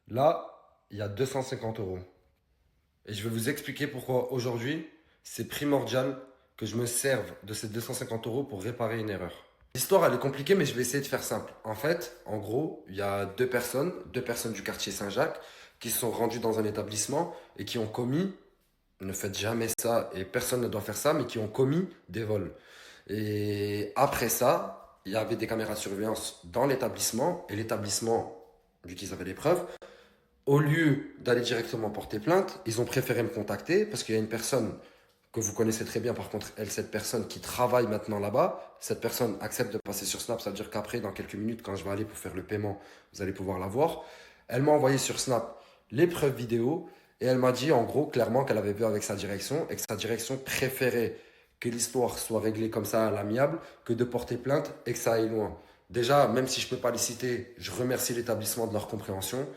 Là, il y a 250 euros. Et je vais vous expliquer pourquoi aujourd'hui, c'est primordial que je me serve de ces 250 euros pour réparer une erreur. L'histoire, elle est compliquée, mais je vais essayer de faire simple. En fait, en gros, il y a deux personnes du quartier Saint-Jacques, qui se sont rendues dans un établissement et qui ont commis, ne faites jamais ça, et personne ne doit faire ça, mais qui ont commis des vols. Et après ça, il y avait des caméras de surveillance dans l'établissement, et l'établissement, vu qu'ils avaient les preuves, au lieu d'aller directement porter plainte, ils ont préféré me contacter parce qu'il y a une personne que vous connaissez très bien, par contre, elle, cette personne qui travaille maintenant là-bas, cette personne accepte de passer sur Snap, ça veut dire qu'après, dans quelques minutes, quand je vais aller pour faire le paiement, vous allez pouvoir la voir. Elle m'a envoyé sur Snap les preuves vidéo et elle m'a dit en gros clairement qu'elle avait vu avec sa direction et que sa direction préférait que l'histoire soit réglée comme ça à l'amiable que de porter plainte et que ça aille loin. Déjà, même si je peux pas les citer, je remercie l'établissement de leur compréhension.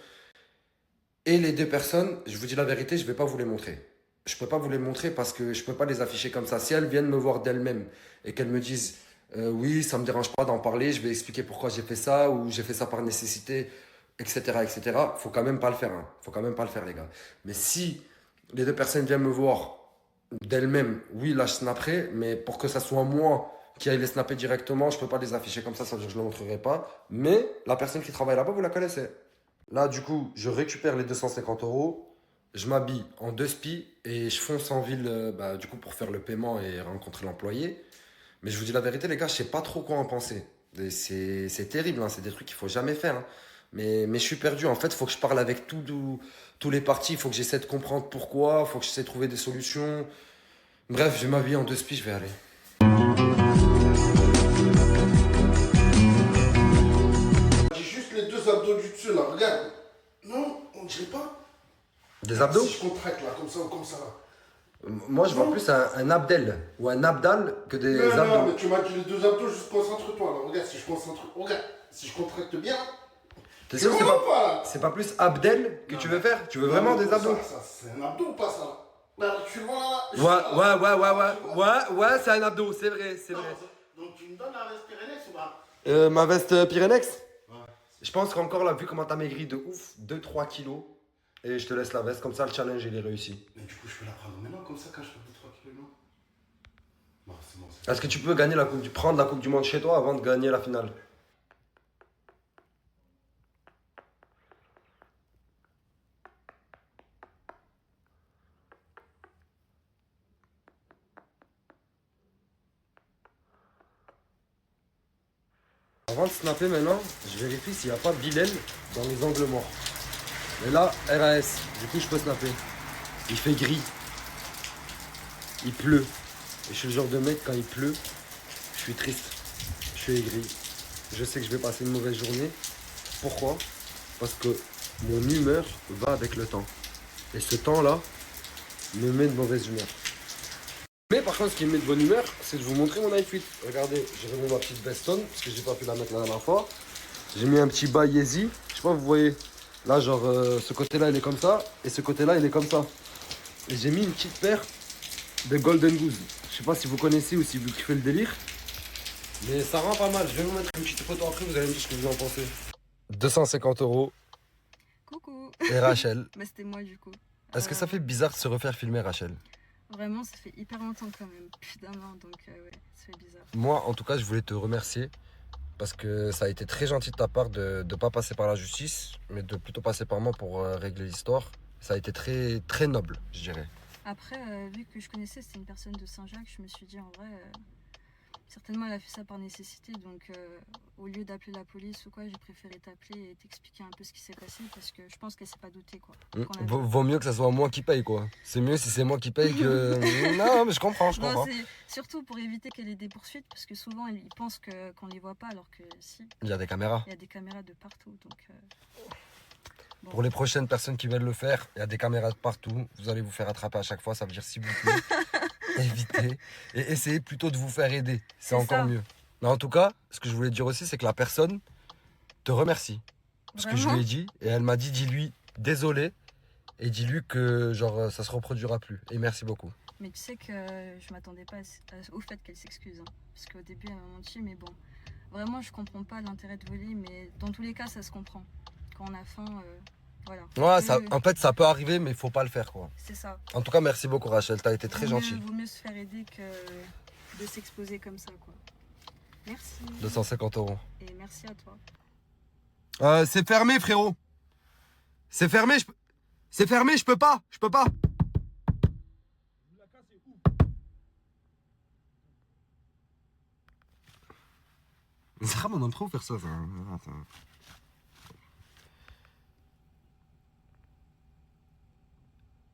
Et les deux personnes, je vous dis la vérité, je vais pas vous les montrer. Je peux pas vous les montrer parce que je peux pas les afficher comme ça. Si elles viennent me voir d'elles-mêmes et qu'elles me disent oui, ça me dérange pas d'en parler, je vais expliquer pourquoi j'ai fait ça ou j'ai fait ça par nécessité, etc., etc. Faut quand même pas le faire, hein. Faut quand même pas le faire, les gars. Mais si les deux personnes viennent me voir d'elles-mêmes, oui, là je snapperai, mais pour que ça soit moi qui aille les snapper directement, je peux pas les afficher comme ça veut dire que je le montrerai pas. Mais la personne qui travaille là-bas, vous la connaissez. Là, du coup, je récupère les 250 euros, je m'habille en deux spi et je fonce en ville du coup, pour faire le paiement et rencontrer l'employé. Mais je vous dis la vérité, les gars, je sais pas trop quoi en penser. Et c'est terrible, hein, c'est des trucs qu'il faut jamais faire, hein. Mais je suis perdu. En fait, il faut que je parle avec tous les partis. Il faut que j'essaie de comprendre pourquoi. Il faut que j'essaie de trouver des solutions. Bref, je vais m'habiller en deux spi, je vais aller. J'ai juste les deux abdos du dessus là, regarde. Non, on dirait pas. Des abdos? Si je contracte là, comme ça ou comme ça là. Moi, je vois Non. plus un abdel ou un abdal que des Non, non, abdos. mais tu m'as dit les deux abdos, juste concentre-toi là. Regarde, si je concentre. Regarde, si je contracte bien. T'es Tu sûr que vois ou pas là? c'est pas plus abdel que tu veux faire? Tu veux Non, vraiment mais des abdos? ça, c'est un abdo ou pas ça là? Là, tu vois là, Ouais, juste là, ouais, ouais, ouais, ouais, tu vois. ouais, ouais, c'est un abdo, c'est vrai, c'est Non, vrai. donc tu me donnes la respirenex ou pas? Ma veste Pyrenex? Ouais. Je pense qu'encore là, vu comment t'as maigri de ouf, 2-3 kilos. Et je te laisse la veste, comme ça le challenge il est réussi. Mais du coup, je peux la prendre maintenant, comme ça, quand je fais 3 kilos, non? Non, c'est bon, c'est bon. Est-ce que tu peux gagner prendre la Coupe du Monde chez toi avant de gagner la finale? Avant de snapper maintenant, je vérifie s'il n'y a pas Bilal dans les angles morts. Mais là, RAS, du coup je peux snapper. Il fait gris, il pleut. Et je suis le genre de mec, quand il pleut, je suis triste, je suis aigri. Je sais que je vais passer une mauvaise journée. Pourquoi? Parce que mon humeur va avec le temps. Et ce temps-là me met de mauvaise humeur. Mais par contre, ce qui me met de bonne humeur, c'est de vous montrer mon outfit. Regardez, j'ai remis ma petite veston, parce que j'ai pas pu la mettre la dernière fois. J'ai mis un petit bas Yeezy. Je sais pas, vous voyez. Là, genre, ce côté-là, il est comme ça. Et ce côté-là, il est comme ça. Et j'ai mis une petite paire de Golden Goose. Je sais pas si vous connaissez ou si vous kiffez le délire. Mais ça rend pas mal. Je vais vous mettre une petite photo après, vous allez me dire ce que vous en pensez. 250 euros. Coucou. Et Rachel. Bah c'était moi du coup. Est-ce que ça fait bizarre de se refaire filmer, Rachel? Vraiment ça fait hyper longtemps quand même, plus d'un an donc ouais, ça fait bizarre. Moi, en tout cas, je voulais te remercier parce que ça a été très gentil de ta part de ne pas passer par la justice, mais de plutôt passer par moi pour régler l'histoire. Ça a été très, très noble, je dirais. Après, vu que je connaissais c'était une personne de Saint-Jacques, je me suis dit en vrai, certainement elle a fait ça par nécessité, donc au lieu d'appeler la police ou quoi, j'ai préféré t'appeler et t'expliquer un peu ce qui s'est passé parce que je pense qu'elle s'est pas doutée quoi. Vaut mieux que ça soit moi qui paye, quoi. C'est mieux si c'est moi qui paye que... Non, mais je comprends, je comprends. Non, c'est surtout pour éviter qu'elle ait des poursuites parce que souvent ils pensent qu'on les voit pas alors que si. Il y a des caméras. Il y a des caméras de partout donc... Bon. Pour les prochaines personnes qui veulent le faire, il y a des caméras de partout. Vous allez vous faire attraper à chaque fois, ça veut dire s'il vous plaît, évitez. Et essayez plutôt de vous faire aider, c'est encore ça. mieux. Mais en tout cas, ce que je voulais dire aussi, c'est que la personne te remercie. Parce que je lui ai dit, et elle m'a dit, dis-lui désolé, et dis-lui que genre ça se reproduira plus. Et merci beaucoup. Mais tu sais que je m'attendais pas au fait qu'elle s'excuse. Hein. Parce qu'au début, elle m'a menti, mais bon. Vraiment, je comprends pas l'intérêt de voler, mais dans tous les cas, ça se comprend. Quand on a faim, Voilà. Ouais, ça, en fait, ça peut arriver, mais il faut pas le faire, quoi. C'est ça. En tout cas, merci beaucoup, Rachel. T'as été très gentille. Vaut mieux se faire aider que de s'exposer comme ça, quoi. Merci. 250 €. Et merci à toi. C'est fermé, frérot. C'est fermé, c'est fermé, je peux pas. Je peux pas. C'est vraiment trop faire ça.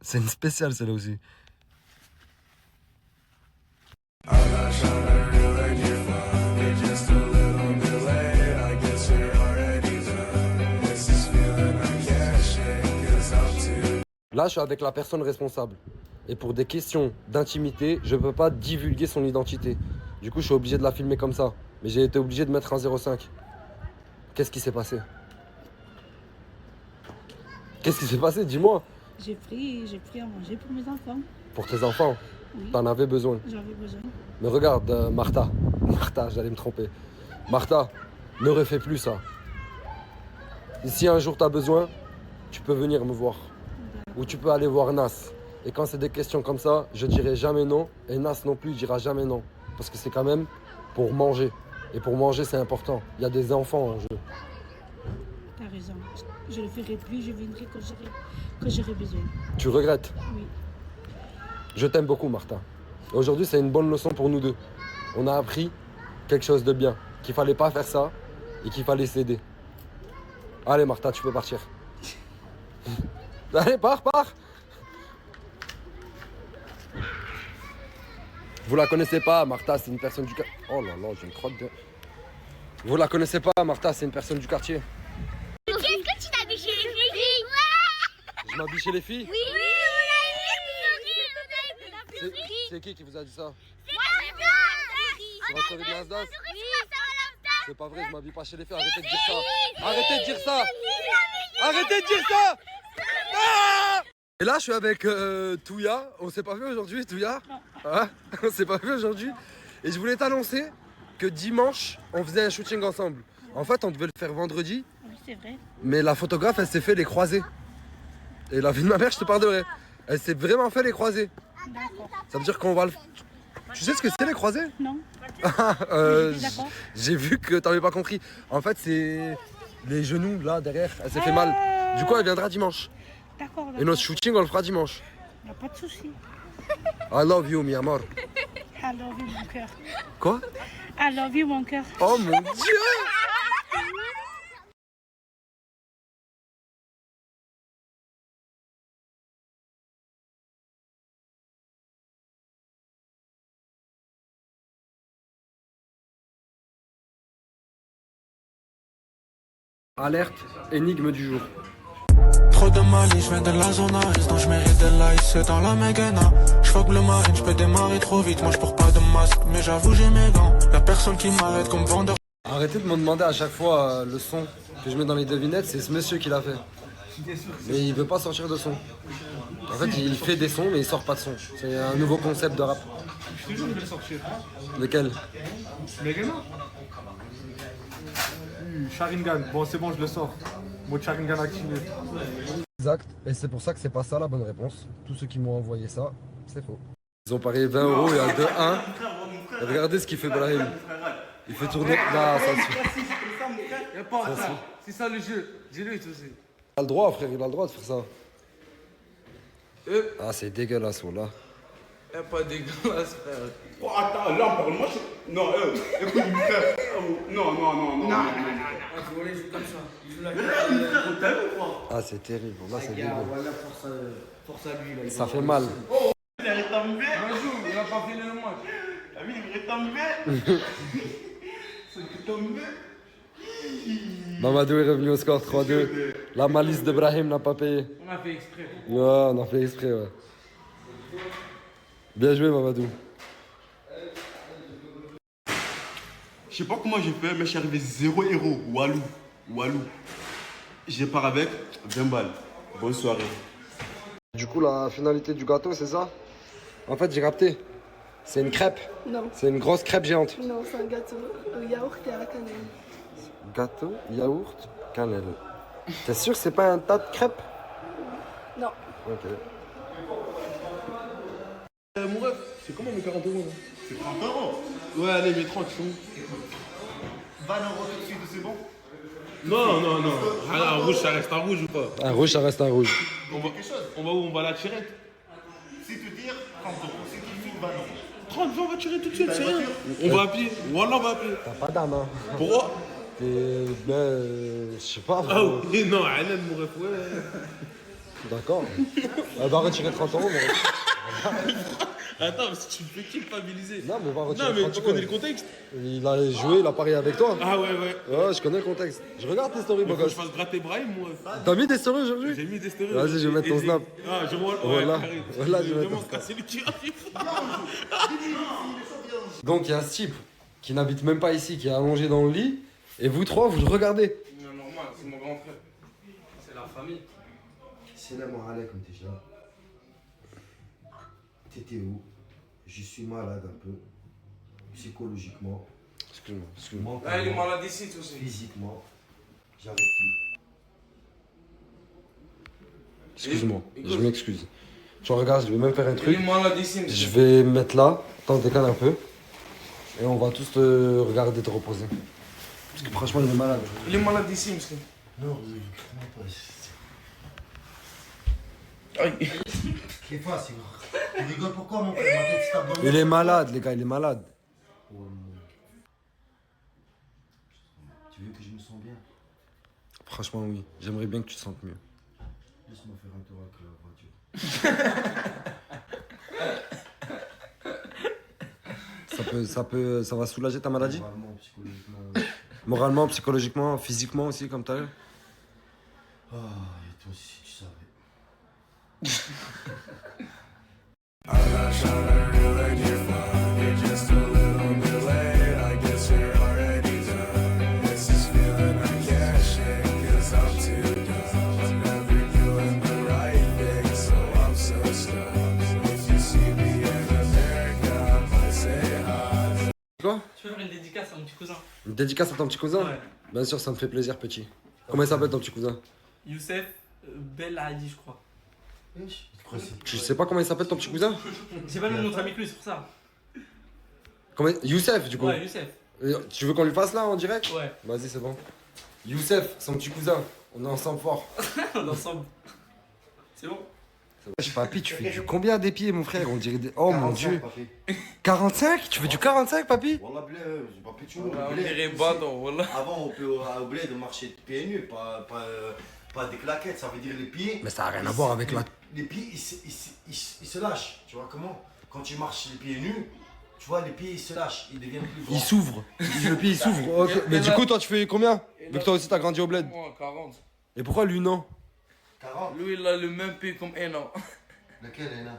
C'est une spéciale, celle-là aussi. Là, je suis avec la personne responsable. Et pour des questions d'intimité, je peux pas divulguer son identité. Du coup, je suis obligé de la filmer comme ça. Mais j'ai été obligé de mettre un 05. Qu'est-ce qui s'est passé? Qu'est-ce qui s'est passé? Dis-moi. J'ai pris à manger pour mes enfants. Pour tes enfants, Oui, t'en avais besoin. j'en avais besoin. Mais regarde, Martha. Martha, j'allais me tromper. Martha, ne refais plus ça. Et si un jour t'as besoin, tu peux venir me voir. Ou tu peux aller voir Nas. Et quand c'est des questions comme ça, je dirai jamais non. Et Nas non plus, il dira jamais non. Parce que c'est quand même pour manger. Et pour manger, c'est important. Il y a des enfants en jeu. T'as raison. Je le ferai plus, je viendrai quand j'aurai besoin. Tu regrettes? Oui. Je t'aime beaucoup, Martha. Aujourd'hui, c'est une bonne leçon pour nous deux. On a appris quelque chose de bien. Qu'il fallait pas faire ça et qu'il fallait s'aider. Allez, Martha, tu peux partir. Allez, pars. Vous la connaissez pas, Martha, c'est une personne du quartier. Oh là là, j'ai une crotte de... Vous la connaissez pas, Martha, c'est une personne du quartier. Qu'est-ce que tu t'habilles chez les filles? Je m'habille chez les filles? Oui, on a vu. C'est qui vous a dit ça? C'est Votre story de Nasdaq? C'est pas vrai, je m'habille pas chez les filles, arrêtez de dire ça. Arrêtez de dire ça. Arrêtez de dire ça. Ah! Et là, je suis avec Touya. On s'est pas vu aujourd'hui, Touya? Non. Hein? On s'est pas vu aujourd'hui. Et je voulais t'annoncer que dimanche, on faisait un shooting ensemble. En fait, on devait le faire vendredi, Oui, c'est vrai. mais la photographe, elle s'est fait les croisés. Et la vie de ma mère, je te parle de vrai. Elle s'est vraiment fait les croisés. D'accord. Ça veut dire qu'on va le... Tu sais ce que c'est les croisés? Non. J- J'ai vu que t'avais pas compris. En fait, c'est les genoux là derrière. Elle s'est fait mal. Du coup, elle viendra dimanche. D'accord. Et notre shooting, on le fera dimanche. Il n'y a pas de souci. I love you, mi amor. I love you, mon cœur. Quoi? I love you, mon cœur. Oh mon Dieu! Alerte, énigme du jour. Trop de Mali, je viens de la zone Aris, donc je mérite de l'ice, c'est dans la Megana. Je fuck le marine, je peux démarrer trop vite, moi je porte pas de masque, mais j'avoue j'ai mes gants. Y'a personne qui m'arrête comme vendeur. Arrêtez de me demander à chaque fois le son que je mets dans les devinettes, c'est ce monsieur qui l'a fait. Mais il veut pas sortir de son. En fait, il fait des sons, mais il sort pas de son. C'est un nouveau concept de rap. Je te jure, je vais le sortir. Lequel? Megana Sharingan. Bon, c'est bon, je le sors. Mode Sharingan activé. Exact, et c'est pour ça que c'est pas ça la bonne réponse. Tous ceux qui m'ont envoyé ça, c'est faux. Ils ont parié 20 € et à 2-1. Et regardez ce qu'il fait Brahim. Il fait tourner. Là, ça suffit. Y'a pas ça. C'est ça le jeu. Dis-le aussi. Il a le droit, frère, il a le droit de faire ça. Ah, c'est dégueulasse, là. Y'a pas dégueulasse, frère. Oh, attends, là, parle-moi. Non, écoute, frère. Non. Tu vois, il joue comme ça. Il joue la Ah, c'est terrible, là, c'est dégueulasse. Voilà, force à lui. Là, Ça fait mal. Il est retombé. Un jour, il a pas fini le match. T'as vu, il est retombé. C'est tombé. Mamadou est revenu au score 3-2. La malice de Brahim n'a pas payé. On a fait exprès. Ouais, on a fait exprès, ouais. Bien joué, Mamadou. Je sais pas comment j'ai fait, mais je suis arrivé 0 €. Walou. J'ai pars avec 20 balles. Bonne soirée. Du coup, la finalité du gâteau, c'est ça? En fait, j'ai capté. C'est une crêpe. Non, C'est une grosse crêpe géante. non, c'est un gâteau au yaourt et à la cannelle. Gâteau, yaourt, cannelle. T'es sûr que c'est pas un tas de crêpes? Non. Ok. Mon ref, c'est comment mes 40 euros là? C'est 30 euros. Ouais, allez, mes 30 sont. 20 euros tout de suite, c'est bon? Non, non, non. Ah, un rouge, ça reste un rouge ou pas? Un rouge, ça reste un rouge. On va où? On va à la tirette. Si tu dis 30 euros, si tu dis 20 euros. 30, 20, on va tirer tout de suite, c'est rien. On va à pied. Voilà, on va à pied. T'as pas d'âme, hein. Pourquoi? Je sais pas. Ah oui, non, Alain, mon ref, ouais. D'accord. Elle va retirer 30 euros, mais... Attends, parce que tu me fais culpabiliser. Non, mais va retirer Non, mais 30 tu euros. connais le contexte? Il a joué, il a parié avec toi. Ah ouais, ouais. Ouais, je connais le contexte. Je regarde tes stories, Il beau faut que gosse. je fasse gratter Brahim, moi. T'as mis des stories aujourd'hui? J'ai mis des stories. Vas-y, je vais mettre ton snap. Ah, je vois. Voilà. Ouais, Voilà, je vais mettre vraiment ton snap. casser le tir. Donc, il y a ce type qui n'habite même pas ici, qui est allongé dans le lit. Et vous trois, vous le regardez. Non, normal, c'est mon grand frère. C'est la famille. Salam alaikum déjà. T'étais où? Je suis malade un peu. Psychologiquement. Excuse-moi, excuse-moi. Mentalement, il est malade ici, aussi. physiquement. J'arrive plus. Excuse-moi, je m'excuse. Tu regardes, je vais même faire un truc. malade ici, Je vais mettre là, t'en décale un peu. Et on va tous te regarder te reposer. Parce que franchement, il est malade. Il est malade ici, monsieur. Non, vraiment pas. Aïe. Qu'est-ce que c'est? Tu rigoles pourquoi mon frère? Ma tête se tape dans le- Il est malade, les gars, il est malade. Oh, non. Tu veux que je me sente bien? Franchement, oui. J'aimerais bien que tu te sentes mieux. Laisse-moi faire un tour avec la voiture. Ça va soulager ta maladie? Moralement, psychologiquement. Moralement, psychologiquement, physiquement aussi, comme t'as eu? Ah, et toi aussi, tu savais. Quoi? Tu veux faire une dédicace à mon petit cousin? Une dédicace à ton petit cousin? Ouais. Bien sûr, ça me fait plaisir, petit. Comment il s'appelle ton petit cousin? Youssef Bel Hadi, je crois. Tu sais pas comment il s'appelle ton petit cousin? J'ai pas le même nom de famille que lui, c'est pour ça. Comment... Youssef, du coup. Ouais, Youssef. Tu veux qu'on lui fasse là en direct? Ouais. Vas-y, c'est bon. Youssef, son petit cousin. On est ensemble fort. On est ensemble. C'est bon? Wesh, papy, tu fais du combien des pieds, mon frère? On dirait des... Oh mon 45, dieu. papi. 45? Tu fais du 45, papy? Wallah, blé, papi, tu vois. On blé, dirait tu bâton, sais, voilà. Avant, on peut au blé de marcher de pieds nus, pas des claquettes, ça veut dire les pieds. Mais ça a rien à voir avec la... Les pieds, ils se lâchent, tu vois comment? Quand tu marches les pieds nus, tu vois, les pieds ils se lâchent, ils deviennent plus grands. Il s'ouvre. Le pied, il s'ouvre. Ok. Mais du coup, toi, tu fais combien? Vu que toi aussi, t'as grandi au bled. Moi, 40. Et pourquoi lui, non? 40. Lui, il a le même pied comme Ena. Lequel est là?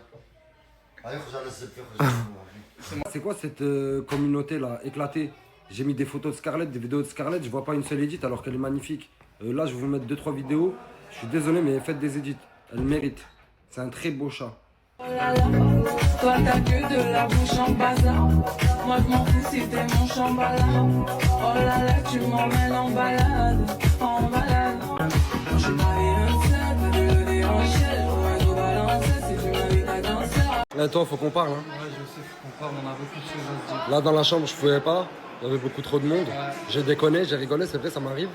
Allez, j'allais se faire. C'est quoi cette communauté là, éclatée? J'ai mis des photos de Scarlett, des vidéos de Scarlett, je vois pas une seule edit alors qu'elle est magnifique. Là, je vais vous mettre 2-3 vidéos. Je suis désolé, mais faites des edits. Elle mérite. C'est un très beau chat. Oh là là, toi t'as que de la bouche en bazar. Moi je m'en fous si t'es mon chambala. Oh là là, tu m'emmènes en balade, en balade. Je suis pas une de déhancher, on va nous balancer si tu m'invites à danser. Là, toi, faut qu'on parle. Hein. Ouais, je sais, faut qu'on parle, on a beaucoup de choses à se dire. Là, dans la chambre, je pouvais pas. Il y avait beaucoup trop de monde. J'ai déconné, j'ai rigolé, c'est vrai, ça m'arrive.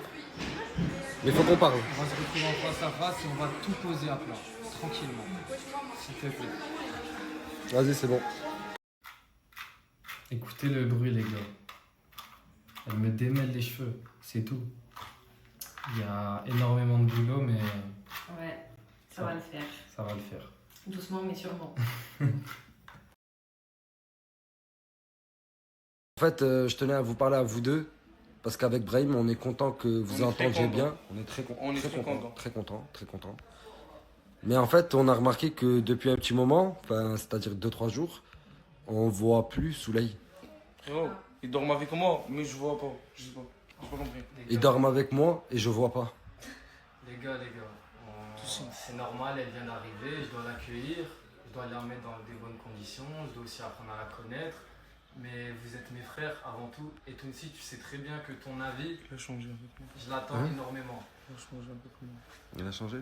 Mais faut qu'on parle. On va se retrouver en face à face et on va tout poser à plat, tranquillement. S'il te plaît. Vas-y, c'est bon. Écoutez le bruit, les gars. Elle me démêle les cheveux, c'est tout. Il y a énormément de boulot, mais Ouais, ça va le faire. ça va le faire. Doucement mais sûrement. En fait, je tenais à vous parler à vous deux. Parce qu'avec Brahim, on est content que vous entendiez bien. On est très content. Très content. Mais en fait, on a remarqué que depuis un petit moment, enfin, c'est-à-dire 2-3 jours, on voit plus Souley. Frérot, il dort avec moi, mais je vois pas. Je sais pas. J'ai pas compris. Il dort avec moi et je vois pas. Les gars, c'est normal, elle vient d'arriver, je dois l'accueillir, je dois la mettre dans des bonnes conditions, je dois aussi apprendre à la connaître. Mais vous êtes mes frères avant tout. Et toi aussi, tu sais très bien que ton avis, Il a changé un peu plus. je l'attends Hein énormément. Il a changé un peu plus. Il a changé?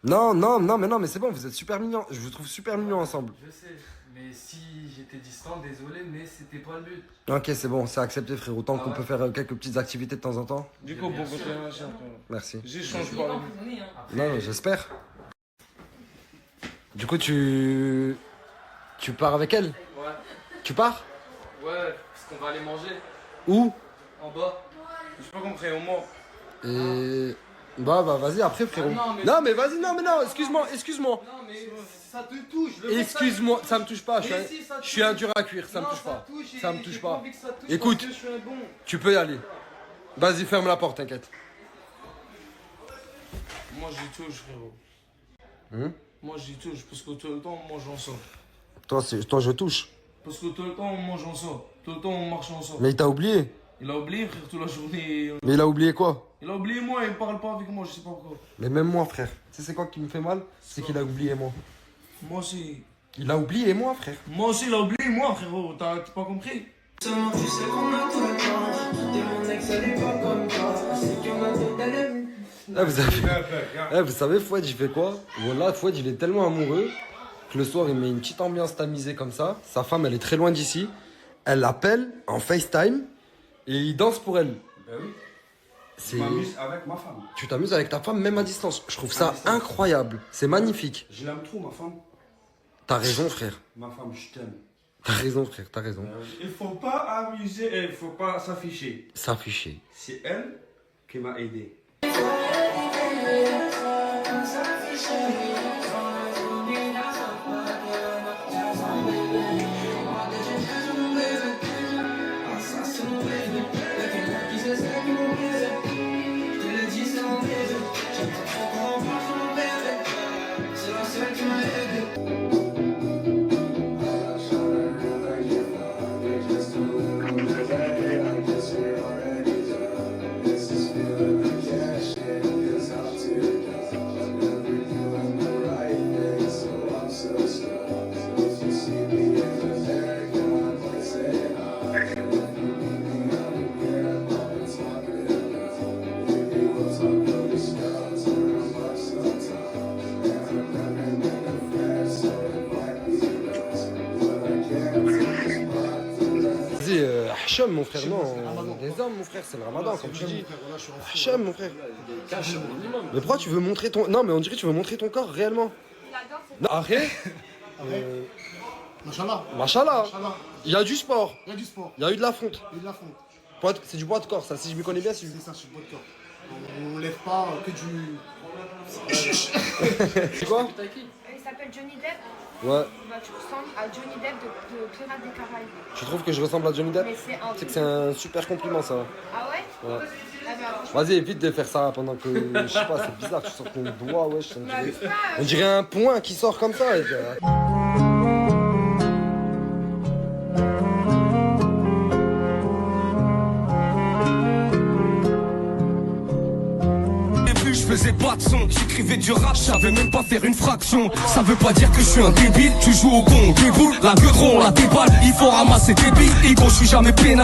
Non, mais c'est bon, vous êtes super mignons. Je vous trouve super mignons ensemble. Je sais, mais si j'étais distant, désolé, mais c'était pas le but. Ok, c'est bon, c'est accepté, frérot. Tant qu'on ouais. peut faire quelques petites activités de temps en temps. Du coup, Bien pour sûr. continuer, machin. Merci. J'échange Tu par pas les emprisonné, hein. Après, Non, j'espère. Du coup, tu pars avec elle? Ouais, Tu pars? ouais, parce qu'on va aller manger Où? en bas. J'ai pas compris, au moins. Et... Bah, vas-y, après, frérot. Ah, non, mais vas-y, non, excuse-moi. Non, mais Ça te touche. Excuse-moi, ça me touche pas. Mais si, ça Je suis un dur à cuire, ça me touche pas. Ça me touche pas. Écoute, tu peux y aller. Vas-y, ferme la porte, t'inquiète. Moi, j'y touche, frérot. Moi, j'y touche, parce que tout le temps, on mange ensemble. Toi, je touche. Parce que tout le temps, on mange ensemble. Tout le temps, on marche ensemble. Mais il t'a oublié. Il a oublié, frère, toute la journée. Mais il a oublié quoi? Il a oublié moi, il parle pas avec moi, je sais pas pourquoi. Mais même moi, frère. Tu sais, c'est quoi qui me fait mal? C'est qu'il a oublié moi. Moi aussi. Il a oublié moi, frère. Moi aussi, il a oublié moi, frérot. T'as pas compris? Seulement tu sais qu'on a tout le temps. Et mon ex elle est pas comme toi. C'est qu'on a tout Vous savez, Fouad, il fait quoi? Voilà, Fouad, il est tellement amoureux que le soir, il met une petite ambiance tamisée comme ça. Sa femme, elle est très loin d'ici. Elle l'appelle en FaceTime et il danse pour elle. Ben oui. C'est... Je m'amuse avec ma femme. Tu t'amuses avec ta femme même à distance. Je trouve ça incroyable. C'est magnifique. Je l'aime trop, ma femme. T'as raison, frère. Ma femme, je t'aime. T'as raison, frère, t'as raison. Il faut pas amuser, il faut pas s'afficher. S'afficher. C'est elle qui m'a aidé. Hachem, mon frère, non. Des hommes, mon frère, c'est le ramadan, comme tu dis. Hachem, mon frère. Mais pourquoi tu veux montrer ton... Non, mais on dirait que tu veux montrer ton corps, réellement. Non, arrête. Machallah. Machallah. Il y a du sport. Il y a du sport. Il y a eu de la fonte. Il y a de la fonte. C'est du poids de corps, ça, si je me connais bien. C'est ça, c'est du poids de corps. On lève pas que du... C'est quoi? Il s'appelle Johnny Depp. Ouais. Bah, tu ressembles à Johnny Depp de Pirates des Caraïbes. Tu trouves que je ressemble à Johnny Depp? Mais c'est un... C'est que c'est un super compliment, ça. Ah ouais? Ouais. Ah bah, Vas-y, évite de faire ça pendant que... Je sais pas, c'est bizarre, tu sors ton doigt, wesh. On dirait un point qui sort comme ça. Je faisais pas de son, j'écrivais du rap, je savais même pas faire une fraction. Ça veut pas dire que je suis un débile, tu joues au con, déboule, la gueudron, la déballe, il faut ramasser tes billes, et bon je suis jamais peinard.